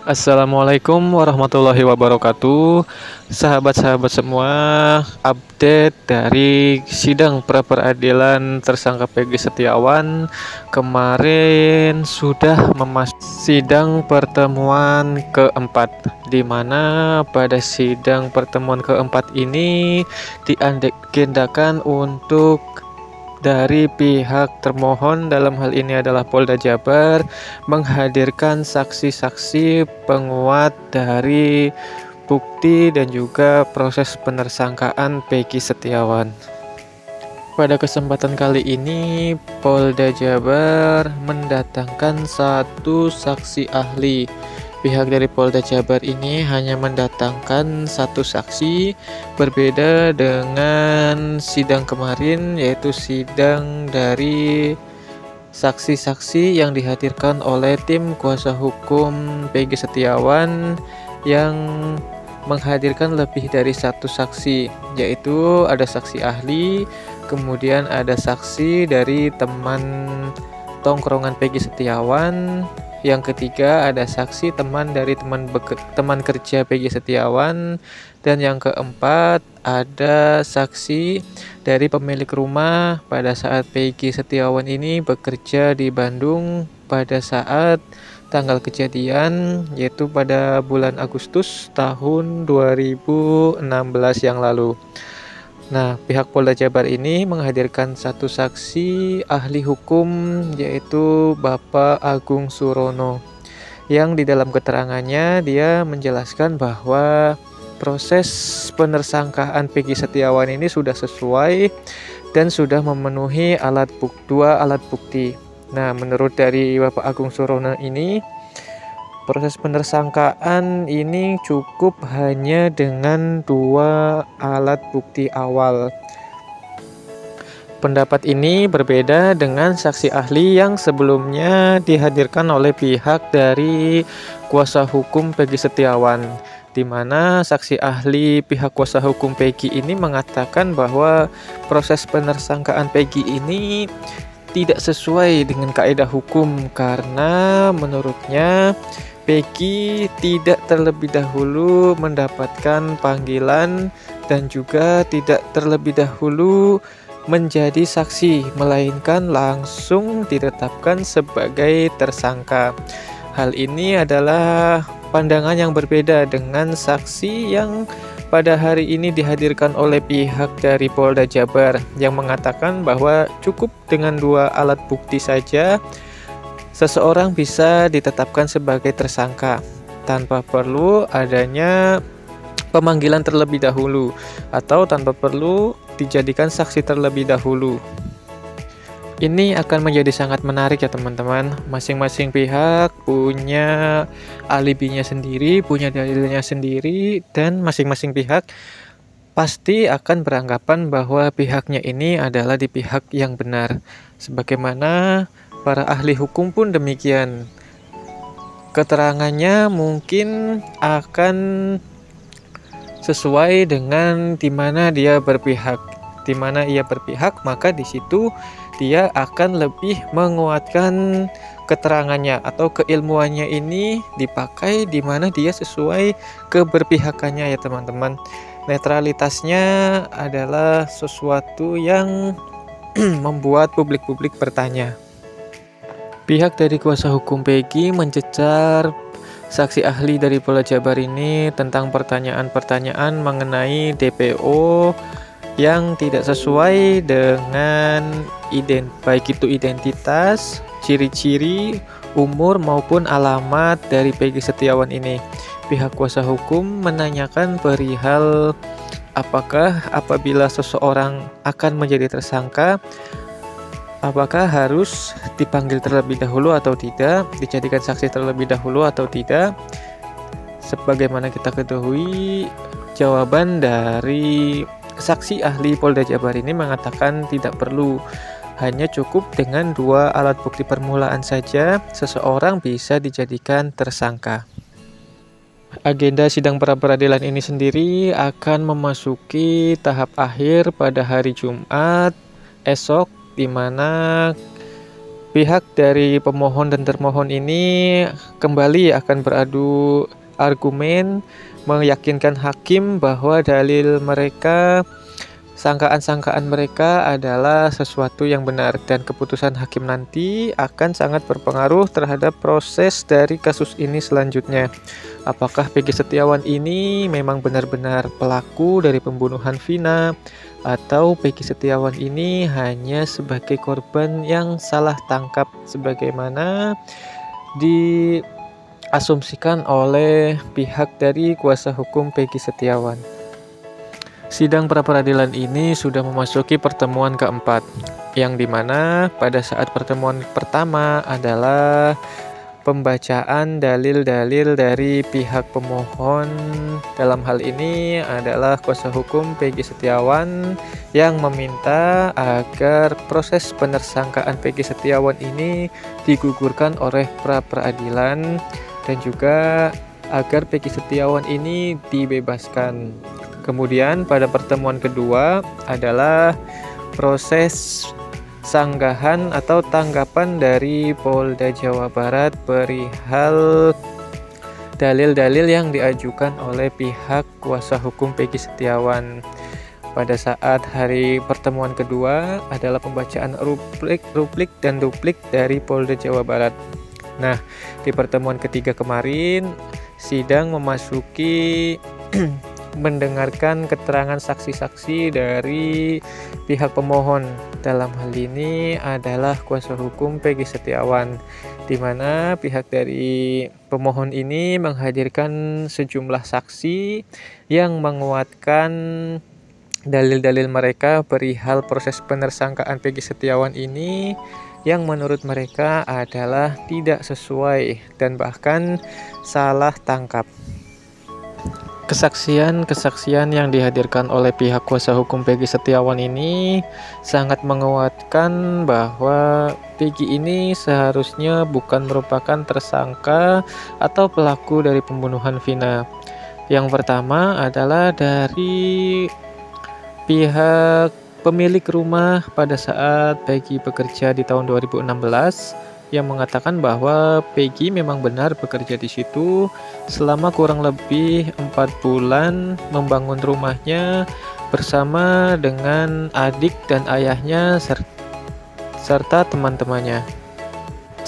Assalamualaikum warahmatullahi wabarakatuh. Sahabat-sahabat semua, update dari sidang pra-peradilan tersangka Peggy Setiawan kemarin sudah sidang pertemuan keempat, di mana pada sidang pertemuan keempat ini diagendakan untuk dari pihak termohon, dalam hal ini adalah Polda Jabar, menghadirkan saksi-saksi penguat dari bukti dan juga proses penersangkaan Peggy Setiawan. Pada kesempatan kali ini, Polda Jabar mendatangkan satu saksi ahli. Pihak dari Polda Jabar ini hanya mendatangkan satu saksi, berbeda dengan sidang kemarin, yaitu sidang dari saksi-saksi yang dihadirkan oleh tim kuasa hukum Peggy Setiawan yang menghadirkan lebih dari satu saksi, yaitu ada saksi ahli, kemudian ada saksi dari teman tongkrongan Peggy Setiawan. Yang ketiga ada saksi teman dari teman kerja Peggy Setiawan, dan yang keempat ada saksi dari pemilik rumah pada saat Peggy Setiawan ini bekerja di Bandung pada saat tanggal kejadian, yaitu pada bulan Agustus tahun 2016 yang lalu. Nah, pihak Polda Jabar ini menghadirkan satu saksi ahli hukum, yaitu Bapak Agung Surono, yang di dalam keterangannya dia menjelaskan bahwa proses penersangkaan Peggy Setiawan ini sudah sesuai dan sudah memenuhi dua alat bukti. Nah, menurut dari Bapak Agung Surono ini, proses penersangkaan ini cukup hanya dengan dua alat bukti awal. Pendapat ini berbeda dengan saksi ahli yang sebelumnya dihadirkan oleh pihak dari kuasa hukum Peggy Setiawan, di mana saksi ahli pihak kuasa hukum Peggy ini mengatakan bahwa proses penersangkaan Peggy ini tidak sesuai dengan kaidah hukum karena menurutnya Peggy tidak terlebih dahulu mendapatkan panggilan dan juga tidak terlebih dahulu menjadi saksi, melainkan langsung ditetapkan sebagai tersangka. Hal ini adalah pandangan yang berbeda dengan saksi yang pada hari ini dihadirkan oleh pihak dari Polda Jabar yang mengatakan bahwa cukup dengan dua alat bukti saja seseorang bisa ditetapkan sebagai tersangka tanpa perlu adanya pemanggilan terlebih dahulu atau tanpa perlu dijadikan saksi terlebih dahulu. Ini akan menjadi sangat menarik ya teman-teman. Masing-masing pihak punya alibinya sendiri, punya dalilnya sendiri, dan masing-masing pihak pasti akan beranggapan bahwa pihaknya ini adalah di pihak yang benar. Sebagaimana para ahli hukum pun demikian. Keterangannya mungkin akan sesuai dengan di mana dia berpihak. Di mana ia berpihak, maka di situ dia akan lebih menguatkan keterangannya atau keilmuannya ini dipakai di mana dia sesuai keberpihakannya ya teman-teman. Netralitasnya adalah sesuatu yang membuat publik bertanya. Pihak dari kuasa hukum Peggy mencecar saksi ahli dari Polda Jabar ini tentang pertanyaan-pertanyaan mengenai DPO yang tidak sesuai dengan baik itu identitas, ciri-ciri, umur maupun alamat dari Peggy Setiawan ini. Pihak kuasa hukum menanyakan perihal apakah apabila seseorang akan menjadi tersangka, apakah harus dipanggil terlebih dahulu atau tidak, dijadikan saksi terlebih dahulu atau tidak. Sebagaimana kita ketahui, jawaban dari saksi ahli Polda Jabar ini mengatakan tidak perlu, hanya cukup dengan dua alat bukti permulaan saja seseorang bisa dijadikan tersangka. Agenda sidang pra-peradilan ini sendiri akan memasuki tahap akhir pada hari Jumat esok, di mana Pihak dari pemohon dan termohon ini kembali akan beradu argumen, meyakinkan hakim bahwa dalil mereka, sangkaan-sangkaan mereka adalah sesuatu yang benar, dan keputusan hakim nanti akan sangat berpengaruh terhadap proses dari kasus ini selanjutnya. Apakah Peggy Setiawan ini memang benar-benar pelaku dari pembunuhan Vina, atau Peggy Setiawan ini hanya sebagai korban yang salah tangkap sebagaimana diasumsikan oleh pihak dari kuasa hukum Peggy Setiawan. Sidang pra-peradilan ini sudah memasuki pertemuan keempat, yang dimana pada saat pertemuan pertama adalah pembacaan dalil-dalil dari pihak pemohon. Dalam hal ini adalah kuasa hukum Peggy Setiawan yang meminta agar proses penersangkaan Peggy Setiawan ini digugurkan oleh pra-peradilan, dan juga agar Peggy Setiawan ini dibebaskan. Kemudian pada pertemuan kedua adalah proses sanggahan atau tanggapan dari Polda Jawa Barat perihal dalil-dalil yang diajukan oleh pihak kuasa hukum Peggy Setiawan. Pada saat hari pertemuan kedua adalah pembacaan ruplik dan duplik dari Polda Jawa Barat. Nah, di pertemuan ketiga kemarin sidang memasuki mendengarkan keterangan saksi-saksi dari pihak pemohon. Dalam hal ini adalah kuasa hukum Peggy Setiawan, di mana pihak dari pemohon ini menghadirkan sejumlah saksi yang menguatkan dalil-dalil mereka perihal proses penersangkaan Peggy Setiawan ini, yang menurut mereka adalah tidak sesuai dan bahkan salah tangkap. Kesaksian-kesaksian yang dihadirkan oleh pihak kuasa hukum Peggy Setiawan ini sangat menguatkan bahwa Peggy ini seharusnya bukan merupakan tersangka atau pelaku dari pembunuhan Vina. Yang pertama adalah dari pihak pemilik rumah pada saat Peggy bekerja di tahun 2016, yang mengatakan bahwa Peggy memang benar bekerja di situ selama kurang lebih 4 bulan membangun rumahnya bersama dengan adik dan ayahnya serta teman-temannya.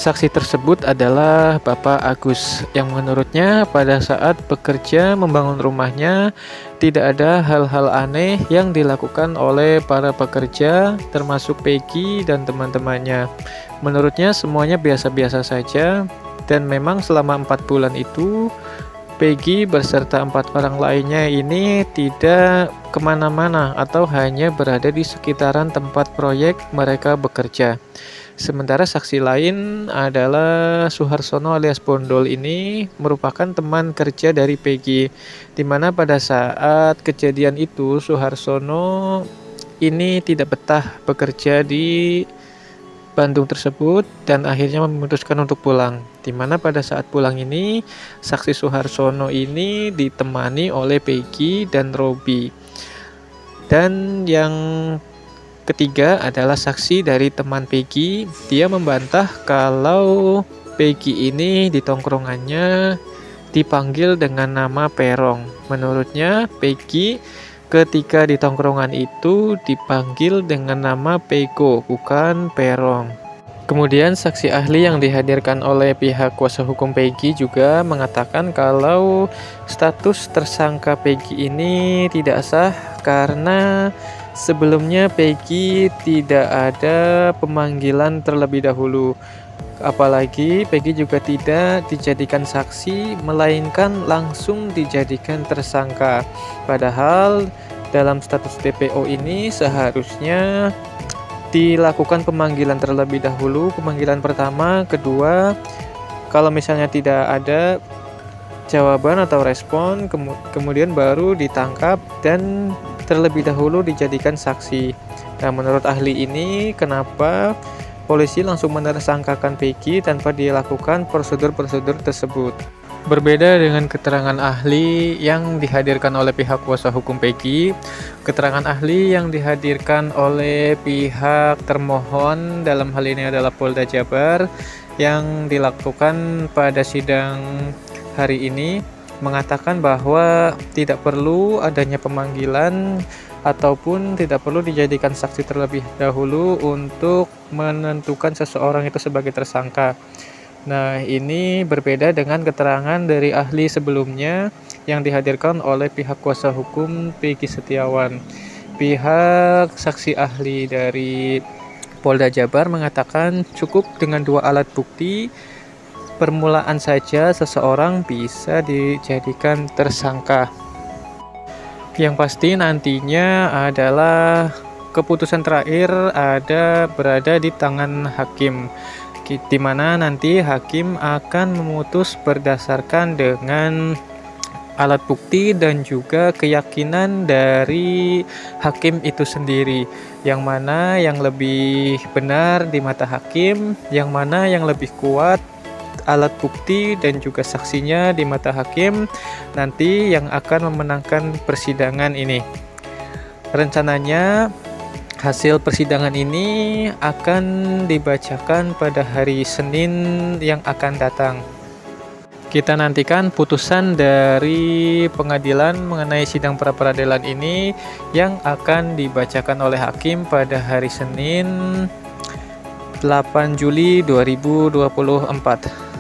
Saksi tersebut adalah Bapak Agus, yang menurutnya pada saat bekerja membangun rumahnya tidak ada hal-hal aneh yang dilakukan oleh para pekerja termasuk Peggy dan teman-temannya. Menurutnya semuanya biasa-biasa saja, dan memang selama 4 bulan itu Peggy beserta 4 orang lainnya ini tidak kemana-mana atau hanya berada di sekitaran tempat proyek mereka bekerja. Sementara saksi lain adalah Suharsono alias Bondol, ini merupakan teman kerja dari Peggy, di mana pada saat kejadian itu Suharsono ini tidak betah bekerja di Bandung tersebut dan akhirnya memutuskan untuk pulang, di mana pada saat pulang ini saksi Suharsono ini ditemani oleh Peggy dan Robi. Dan yang ketiga adalah saksi dari teman Peggy. Dia membantah kalau Peggy ini di tongkrongannya dipanggil dengan nama Perong. Menurutnya Peggy ketika di tongkrongan itu dipanggil dengan nama Pego, bukan Perong. Kemudian saksi ahli yang dihadirkan oleh pihak kuasa hukum Peggy juga mengatakan kalau status tersangka Peggy ini tidak sah karena sebelumnya Peggy tidak ada pemanggilan terlebih dahulu. Apalagi Peggy juga tidak dijadikan saksi, melainkan langsung dijadikan tersangka. Padahal dalam status DPO ini seharusnya dilakukan pemanggilan terlebih dahulu, pemanggilan pertama, kedua, kalau misalnya tidak ada jawaban atau respon, kemudian baru ditangkap dan terlebih dahulu dijadikan saksi. Nah, menurut ahli ini, kenapa polisi langsung menersangkakan Peggy tanpa dilakukan prosedur-prosedur tersebut? Berbeda dengan keterangan ahli yang dihadirkan oleh pihak kuasa hukum Peggy, keterangan ahli yang dihadirkan oleh pihak termohon dalam hal ini adalah Polda Jabar yang dilakukan pada sidang hari ini mengatakan bahwa tidak perlu adanya pemanggilan ataupun tidak perlu dijadikan saksi terlebih dahulu untuk menentukan seseorang itu sebagai tersangka. Nah, ini berbeda dengan keterangan dari ahli sebelumnya yang dihadirkan oleh pihak kuasa hukum Peggy Setiawan. Pihak saksi ahli dari Polda Jabar mengatakan cukup dengan 2 alat bukti permulaan saja seseorang bisa dijadikan tersangka. Yang pasti nantinya adalah keputusan terakhir berada di tangan hakim, di mana nanti hakim akan memutus berdasarkan dengan alat bukti dan juga keyakinan dari hakim itu sendiri, yang mana yang lebih benar di mata hakim, yang mana yang lebih kuat alat bukti dan juga saksinya di mata hakim, nanti yang akan memenangkan persidangan ini. Rencananya hasil persidangan ini akan dibacakan pada hari Senin yang akan datang. Kita nantikan putusan dari pengadilan mengenai sidang pra-peradilan ini yang akan dibacakan oleh hakim pada hari Senin 8 Juli 2024.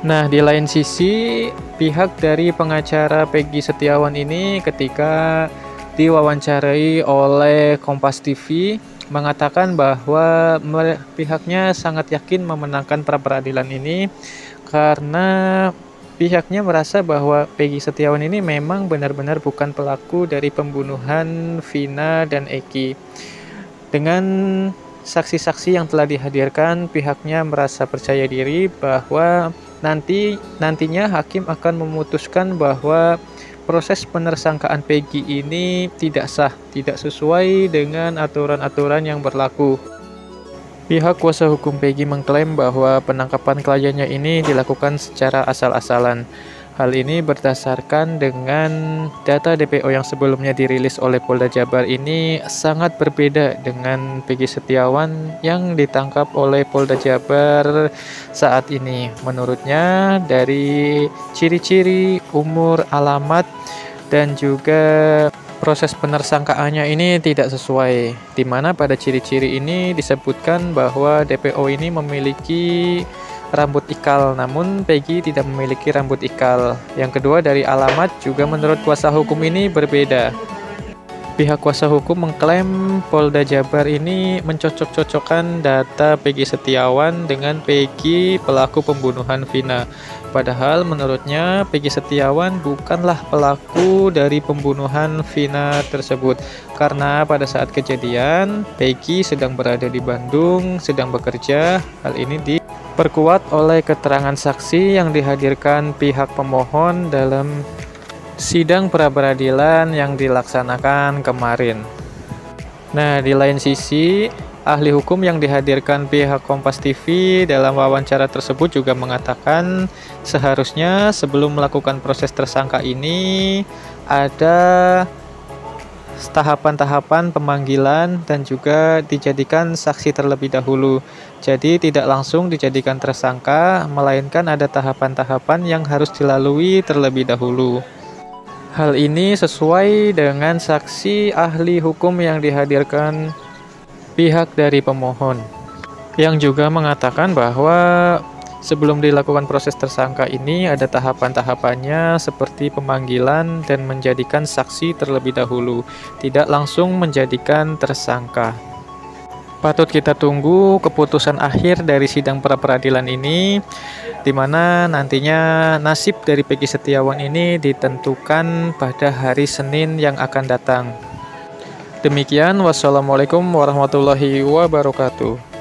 Nah, di lain sisi, pihak dari pengacara Peggy Setiawan ini ketika diwawancarai oleh Kompas TV mengatakan bahwa pihaknya sangat yakin memenangkan pra-peradilan ini karena pihaknya merasa bahwa Peggy Setiawan ini memang benar-benar bukan pelaku dari pembunuhan Vina dan Eki. Dengan saksi-saksi yang telah dihadirkan, pihaknya merasa percaya diri bahwa nantinya hakim akan memutuskan bahwa proses penersangkaan Peggy ini tidak sah, tidak sesuai dengan aturan-aturan yang berlaku. Pihak kuasa hukum Peggy mengklaim bahwa penangkapan kliennya ini dilakukan secara asal-asalan. Hal ini berdasarkan dengan data DPO yang sebelumnya dirilis oleh Polda Jabar ini sangat berbeda dengan Peggy Setiawan yang ditangkap oleh Polda Jabar saat ini. Menurutnya dari ciri-ciri, umur, alamat, dan juga proses penersangkaannya ini tidak sesuai, di mana pada ciri-ciri ini disebutkan bahwa DPO ini memiliki rambut ikal, namun Peggy tidak memiliki rambut ikal. Yang kedua, dari alamat juga menurut kuasa hukum ini berbeda. Pihak kuasa hukum mengklaim Polda Jabar ini mencocok-cocokkan data Peggy Setiawan dengan Peggy pelaku pembunuhan Vina. Padahal menurutnya Peggy Setiawan bukanlah pelaku dari pembunuhan Vina tersebut. Karena pada saat kejadian Peggy sedang berada di Bandung, sedang bekerja. Hal ini diperkuat oleh keterangan saksi yang dihadirkan pihak pemohon dalam sidang pra-peradilan yang dilaksanakan kemarin. Nah, di lain sisi, ahli hukum yang dihadirkan pihak Kompas TV dalam wawancara tersebut juga mengatakan seharusnya sebelum melakukan proses tersangka ini ada tahapan-tahapan pemanggilan dan juga dijadikan saksi terlebih dahulu. Jadi tidak langsung dijadikan tersangka, melainkan ada tahapan-tahapan yang harus dilalui terlebih dahulu. Hal ini sesuai dengan saksi ahli hukum yang dihadirkan pihak dari pemohon, yang juga mengatakan bahwa sebelum dilakukan proses tersangka ini ada tahapan-tahapannya seperti pemanggilan dan menjadikan saksi terlebih dahulu, tidak langsung menjadikan tersangka. Patut kita tunggu keputusan akhir dari sidang pra-peradilan ini, di mana nantinya nasib dari Peggy Setiawan ini ditentukan pada hari Senin yang akan datang. Demikian, wassalamualaikum warahmatullahi wabarakatuh.